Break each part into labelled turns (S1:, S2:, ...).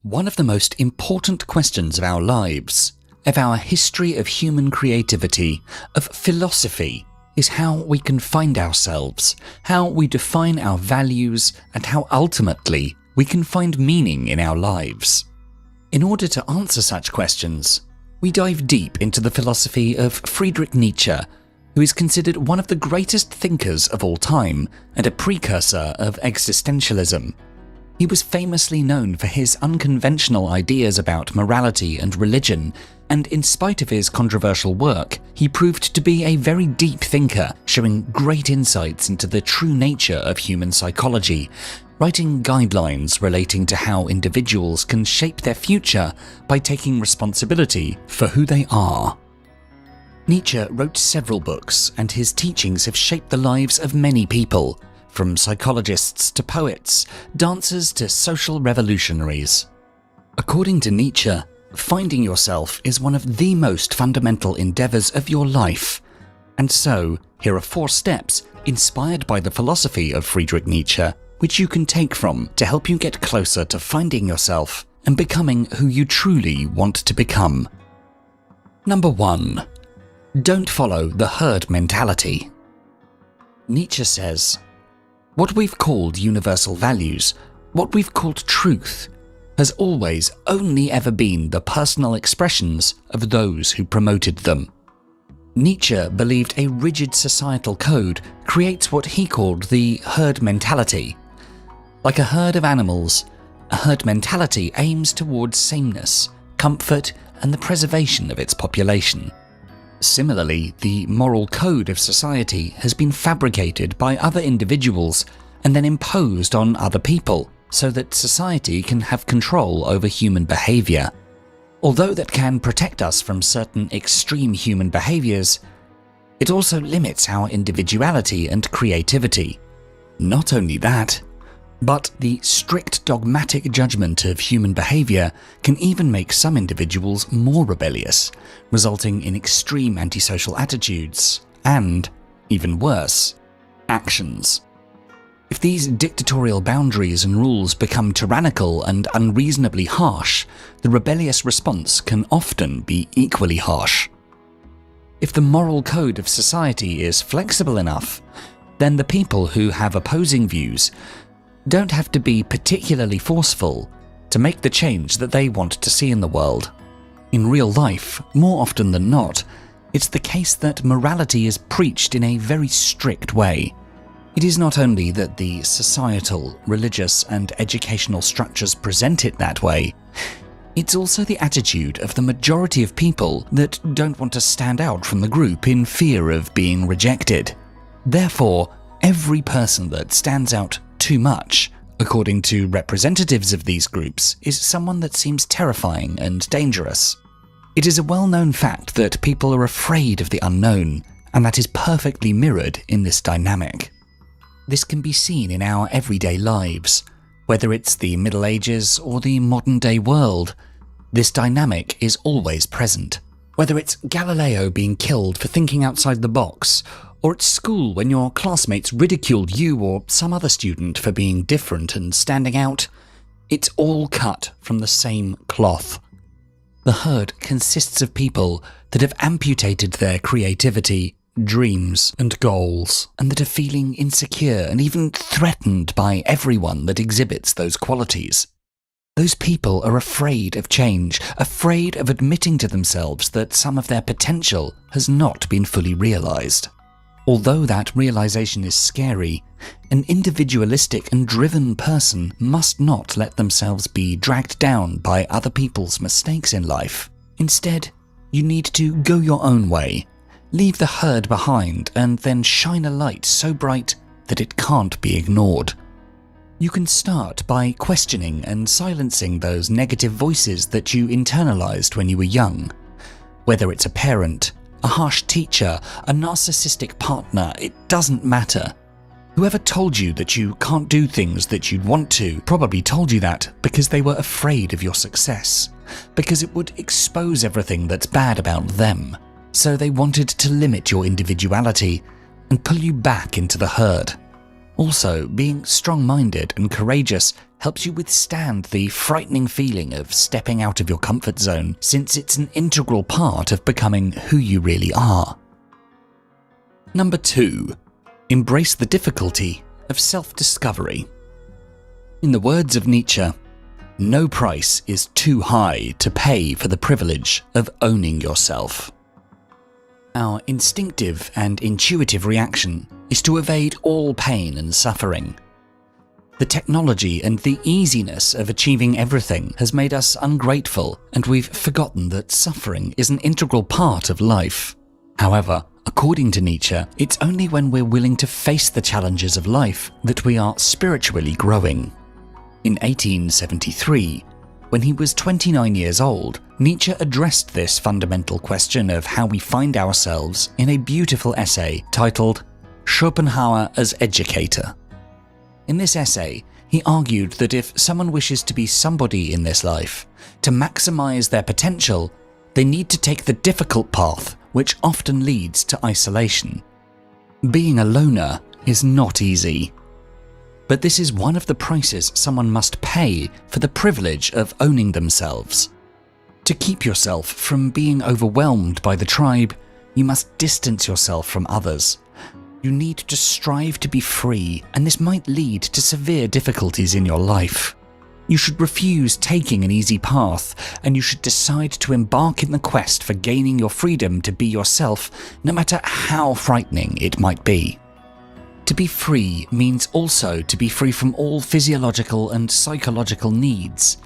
S1: One of the most important questions of our lives, of our history of human creativity, of philosophy, is how we can find ourselves, how we define our values, and how ultimately we can find meaning in our lives. In order to answer such questions, we dive deep into the philosophy of Friedrich Nietzsche, who is considered one of the greatest thinkers of all time and a precursor of existentialism. He was famously known for his unconventional ideas about morality and religion, and in spite of his controversial work, he proved to be a very deep thinker, showing great insights into the true nature of human psychology, writing guidelines relating to how individuals can shape their future by taking responsibility for who they are. Nietzsche wrote several books, and his teachings have shaped the lives of many people, from psychologists to poets, dancers to social revolutionaries. According to Nietzsche, finding yourself is one of the most fundamental endeavors of your life. And so, here are 4 steps inspired by the philosophy of Friedrich Nietzsche, which you can take from to help you get closer to finding yourself and becoming who you truly want to become. Number 1. Don't follow the herd mentality. Nietzsche says, "What we've called universal values, what we've called truth, has always only ever been the personal expressions of those who promoted them." Nietzsche believed a rigid societal code creates what he called the herd mentality. Like a herd of animals, a herd mentality aims towards sameness, comfort, and the preservation of its population. Similarly, the moral code of society has been fabricated by other individuals and then imposed on other people, so that society can have control over human behavior. Although that can protect us from certain extreme human behaviors, it also limits our individuality and creativity. Not only that, but the strict dogmatic judgment of human behavior can even make some individuals more rebellious, resulting in extreme antisocial attitudes and, even worse, actions. If these dictatorial boundaries and rules become tyrannical and unreasonably harsh, the rebellious response can often be equally harsh. If the moral code of society is flexible enough, then the people who have opposing views don't have to be particularly forceful to make the change that they want to see in the world. In real life, more often than not, it's the case that morality is preached in a very strict way. It is not only that the societal, religious, and educational structures present it that way, it's also the attitude of the majority of people that don't want to stand out from the group in fear of being rejected. Therefore, every person that stands out too much, according to representatives of these groups, is someone that seems terrifying and dangerous. It is a well-known fact that people are afraid of the unknown, and that is perfectly mirrored in this dynamic. This can be seen in our everyday lives, whether it's the Middle Ages or the modern-day world. This dynamic is always present. Whether it's Galileo being killed for thinking outside the box, or at school when your classmates ridiculed you or some other student for being different and standing out, it's all cut from the same cloth. The herd consists of people that have amputated their creativity, dreams, and goals, and that are feeling insecure and even threatened by everyone that exhibits those qualities. Those people are afraid of change, afraid of admitting to themselves that some of their potential has not been fully realized. Although that realization is scary, an individualistic and driven person must not let themselves be dragged down by other people's mistakes in life. Instead, you need to go your own way, leave the herd behind, and then shine a light so bright that it can't be ignored. You can start by questioning and silencing those negative voices that you internalized when you were young. Whether it's a parent, a harsh teacher, a narcissistic partner, it doesn't matter. Whoever told you that you can't do things that you'd want to probably told you that because they were afraid of your success, because it would expose everything that's bad about them. So they wanted to limit your individuality and pull you back into the herd. Also, being strong-minded and courageous helps you withstand the frightening feeling of stepping out of your comfort zone, since it's an integral part of becoming who you really are. Number 2. Embrace the difficulty of self-discovery. In the words of Nietzsche, no price is too high to pay for the privilege of owning yourself. Our instinctive and intuitive reaction is to evade all pain and suffering. The technology and the easiness of achieving everything has made us ungrateful, and we've forgotten that suffering is an integral part of life. However, according to Nietzsche, it's only when we're willing to face the challenges of life that we are spiritually growing. In 1873, when he was 29 years old, Nietzsche addressed this fundamental question of how we find ourselves in a beautiful essay titled Schopenhauer as Educator. In this essay, he argued that if someone wishes to be somebody in this life, to maximize their potential, they need to take the difficult path, which often leads to isolation. Being a loner is not easy. But this is one of the prices someone must pay for the privilege of owning themselves. To keep yourself from being overwhelmed by the tribe, you must distance yourself from others. You need to strive to be free, and this might lead to severe difficulties in your life. You should refuse taking an easy path, and you should decide to embark in the quest for gaining your freedom to be yourself, no matter how frightening it might be. To be free means also to be free from all physiological and psychological needs.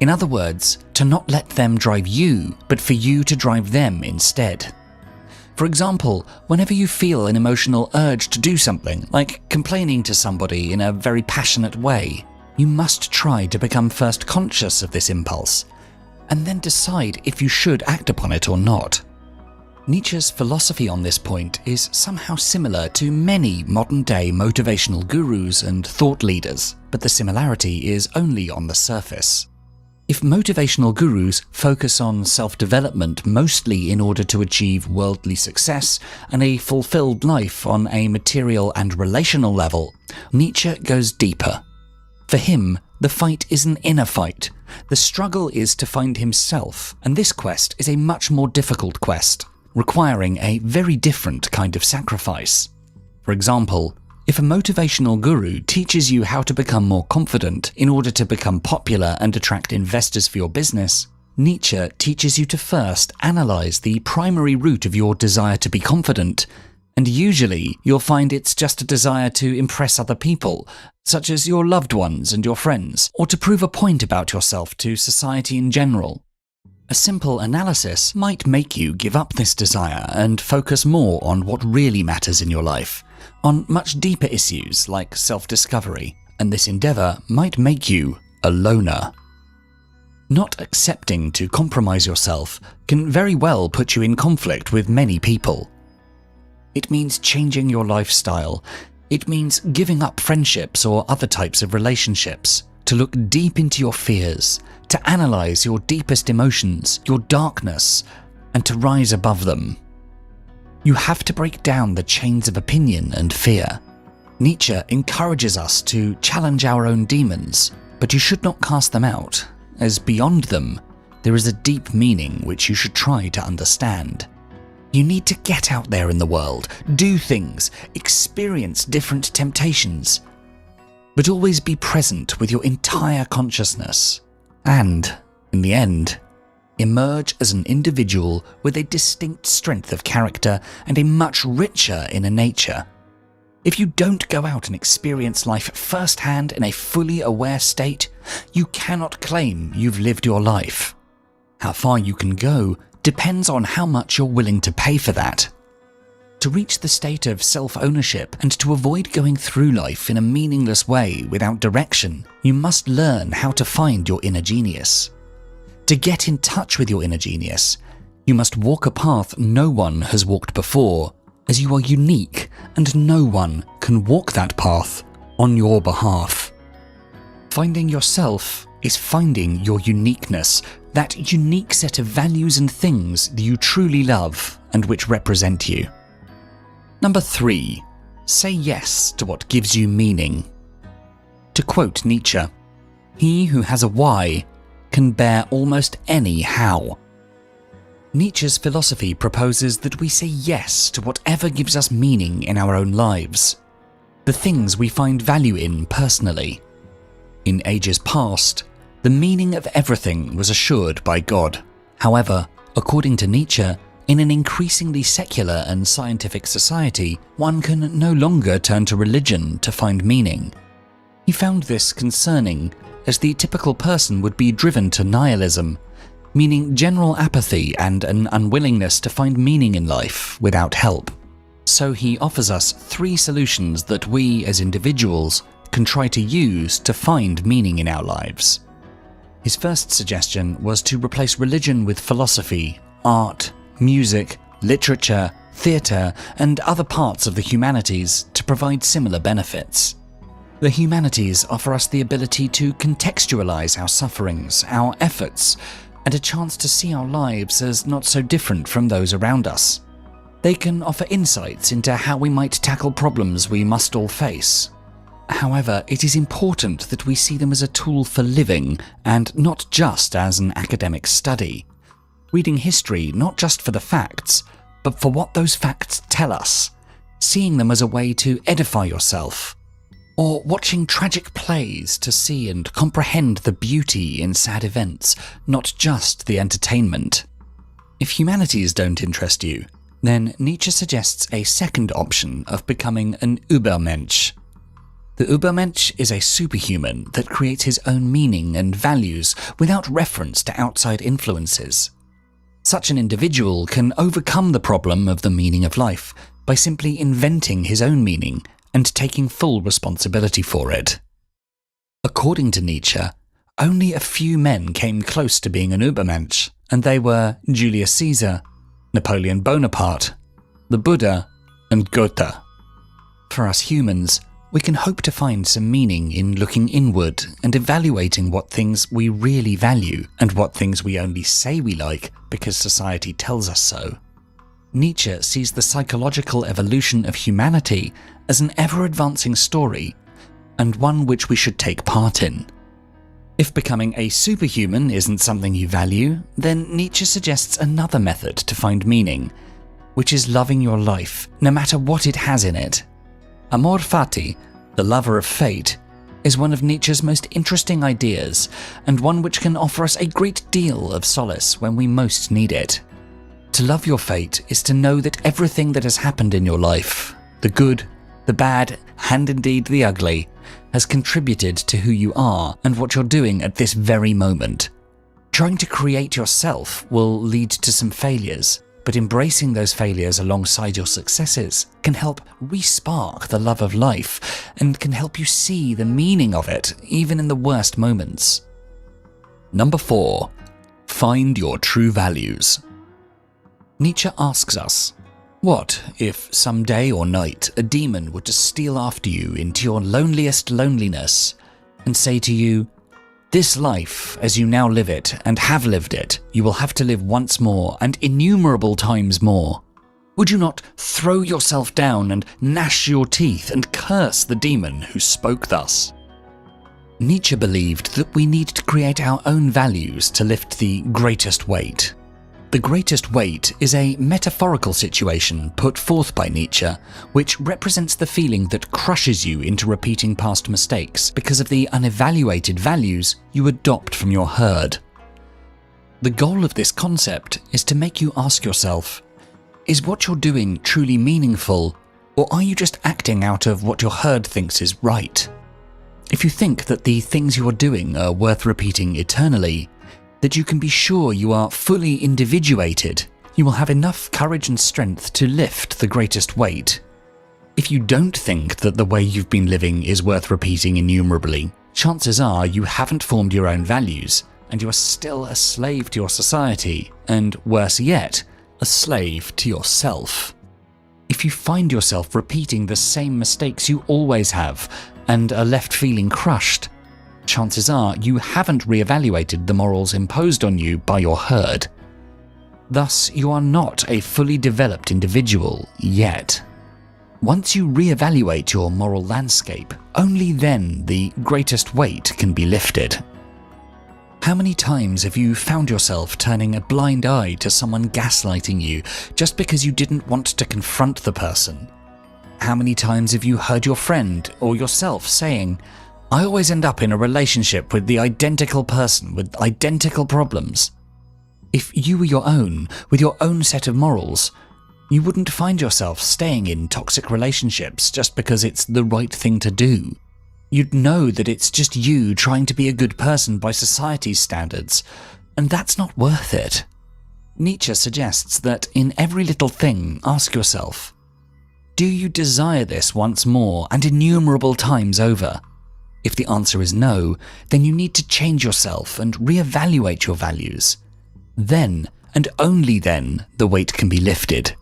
S1: In other words, to not let them drive you, but for you to drive them instead. For example, whenever you feel an emotional urge to do something, like complaining to somebody in a very passionate way, you must try to become first conscious of this impulse, and then decide if you should act upon it or not. Nietzsche's philosophy on this point is somehow similar to many modern-day motivational gurus and thought leaders, but the similarity is only on the surface. If motivational gurus focus on self-development mostly in order to achieve worldly success and a fulfilled life on a material and relational level, Nietzsche goes deeper. For him, the fight is an inner fight. The struggle is to find himself, and this quest is a much more difficult quest, requiring a very different kind of sacrifice. For example, if a motivational guru teaches you how to become more confident in order to become popular and attract investors for your business, Nietzsche teaches you to first analyze the primary root of your desire to be confident, and usually you'll find it's just a desire to impress other people, such as your loved ones and your friends, or to prove a point about yourself to society in general. A simple analysis might make you give up this desire and focus more on what really matters in your life, on much deeper issues like self-discovery, and this endeavor might make you a loner. Not accepting to compromise yourself can very well put you in conflict with many people. It means changing your lifestyle. It means giving up friendships or other types of relationships, to look deep into your fears, to analyze your deepest emotions, your darkness, and to rise above them. You have to break down the chains of opinion and fear. Nietzsche encourages us to challenge our own demons, but you should not cast them out, as beyond them, there is a deep meaning which you should try to understand. You need to get out there in the world, do things, experience different temptations, but always be present with your entire consciousness, and, in the end, emerge as an individual with a distinct strength of character and a much richer inner nature. If you don't go out and experience life firsthand in a fully aware state, you cannot claim you've lived your life. How far you can go depends on how much you're willing to pay for that. To reach the state of self-ownership and to avoid going through life in a meaningless way without direction, you must learn how to find your inner genius. To get in touch with your inner genius, you must walk a path no one has walked before, as you are unique and no one can walk that path on your behalf. Finding yourself is finding your uniqueness, that unique set of values and things that you truly love and which represent you. Number 3. Say yes to what gives you meaning. To quote Nietzsche, He who has a why can bear almost any how. Nietzsche's philosophy proposes that we say yes to whatever gives us meaning in our own lives, the things we find value in personally. In ages past, the meaning of everything was assured by God. However, according to Nietzsche, in an increasingly secular and scientific society, one can no longer turn to religion to find meaning. He found this concerning, as the typical person would be driven to nihilism, meaning general apathy and an unwillingness to find meaning in life without help. So he offers us 3 solutions that we, as individuals, can try to use to find meaning in our lives. His first suggestion was to replace religion with philosophy, art, music, literature, theatre, and other parts of the humanities to provide similar benefits. The humanities offer us the ability to contextualize our sufferings, our efforts, and a chance to see our lives as not so different from those around us. They can offer insights into how we might tackle problems we must all face. However, it is important that we see them as a tool for living and not just as an academic study. Reading history not just for the facts, but for what those facts tell us, seeing them as a way to edify yourself, or watching tragic plays to see and comprehend the beauty in sad events, not just the entertainment. If humanities don't interest you, then Nietzsche suggests a second option of becoming an Übermensch. The Übermensch is a superhuman that creates his own meaning and values without reference to outside influences. Such an individual can overcome the problem of the meaning of life by simply inventing his own meaning and taking full responsibility for it. According to Nietzsche, only a few men came close to being an Übermensch, and they were Julius Caesar, Napoleon Bonaparte, the Buddha, and Goethe. For us humans, we can hope to find some meaning in looking inward and evaluating what things we really value and what things we only say we like because society tells us so. Nietzsche sees the psychological evolution of humanity as an ever-advancing story, and one which we should take part in. If becoming a superhuman isn't something you value, then Nietzsche suggests another method to find meaning, which is loving your life, no matter what it has in it. Amor fati, the lover of fate, is one of Nietzsche's most interesting ideas, and one which can offer us a great deal of solace when we most need it. To love your fate is to know that everything that has happened in your life, the good, the bad, and indeed the ugly, has contributed to who you are and what you're doing at this very moment. Trying to create yourself will lead to some failures, but embracing those failures alongside your successes can help re-spark the love of life and can help you see the meaning of it even in the worst moments. Number 4. Find your true values. Nietzsche asks us, what if some day or night a demon were to steal after you into your loneliest loneliness and say to you, this life, as you now live it and have lived it, you will have to live once more and innumerable times more. Would you not throw yourself down and gnash your teeth and curse the demon who spoke thus? Nietzsche believed that we need to create our own values to lift the greatest weight. The greatest weight is a metaphorical situation put forth by Nietzsche, which represents the feeling that crushes you into repeating past mistakes because of the unevaluated values you adopt from your herd. The goal of this concept is to make you ask yourself, is what you're doing truly meaningful, or are you just acting out of what your herd thinks is right? If you think that the things you are doing are worth repeating eternally, that you can be sure you are fully individuated, you will have enough courage and strength to lift the greatest weight. If you don't think that the way you've been living is worth repeating innumerably, chances are you haven't formed your own values, and you are still a slave to your society, and worse yet, a slave to yourself. If you find yourself repeating the same mistakes you always have, and are left feeling crushed, chances are you haven't re-evaluated the morals imposed on you by your herd. Thus, you are not a fully developed individual yet. Once you reevaluate your moral landscape, only then the greatest weight can be lifted. How many times have you found yourself turning a blind eye to someone gaslighting you just because you didn't want to confront the person? How many times have you heard your friend or yourself saying, "I always end up in a relationship with the identical person with identical problems"? If you were your own, with your own set of morals, you wouldn't find yourself staying in toxic relationships just because it's the right thing to do. You'd know that it's just you trying to be a good person by society's standards, and that's not worth it. Nietzsche suggests that in every little thing, ask yourself, do you desire this once more and innumerable times over? If the answer is no, then you need to change yourself and reevaluate your values. Then, and only then, the weight can be lifted.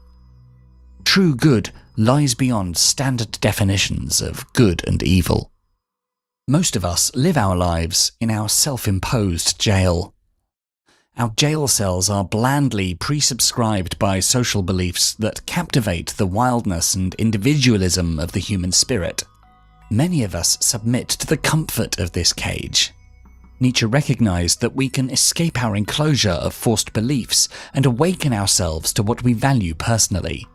S1: True good lies beyond standard definitions of good and evil. Most of us live our lives in our self-imposed jail. Our jail cells are blandly presubscribed by social beliefs that captivate the wildness and individualism of the human spirit. Many of us submit to the comfort of this cage. Nietzsche recognized that we can escape our enclosure of forced beliefs and awaken ourselves to what we value personally.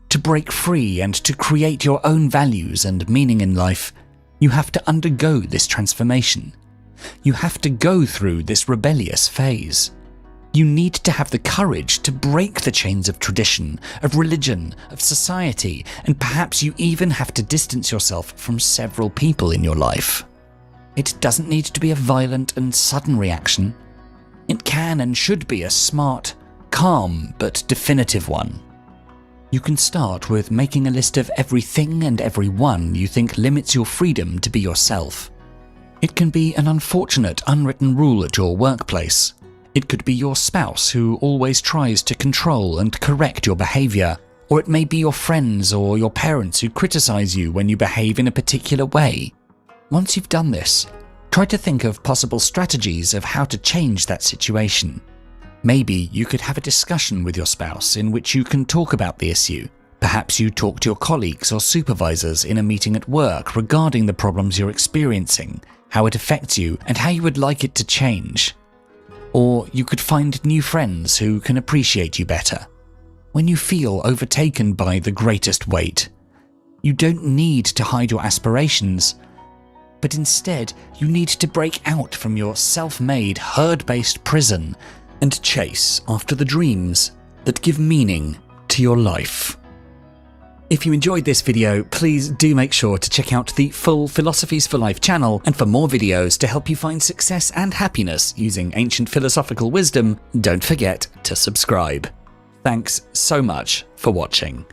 S1: To break free and to create your own values and meaning in life, you have to undergo this transformation. You have to go through this rebellious phase. You need to have the courage to break the chains of tradition, of religion, of society, and perhaps you even have to distance yourself from several people in your life. It doesn't need to be a violent and sudden reaction. It can and should be a smart, calm, but definitive one. You can start with making a list of everything and everyone you think limits your freedom to be yourself. It can be an unfortunate unwritten rule at your workplace. It could be your spouse who always tries to control and correct your behavior, or it may be your friends or your parents who criticize you when you behave in a particular way. Once you've done this, try to think of possible strategies of how to change that situation. Maybe you could have a discussion with your spouse in which you can talk about the issue. Perhaps you talk to your colleagues or supervisors in a meeting at work regarding the problems you're experiencing, how it affects you, and how you would like it to change. Or you could find new friends who can appreciate you better. When you feel overtaken by the greatest weight, you don't need to hide your aspirations, but instead you need to break out from your self-made, herd-based prison and chase after the dreams that give meaning to your life. If you enjoyed this video, please do make sure to check out the full Philosophies for Life channel, and for more videos to help you find success and happiness using ancient philosophical wisdom, don't forget to subscribe. Thanks so much for watching.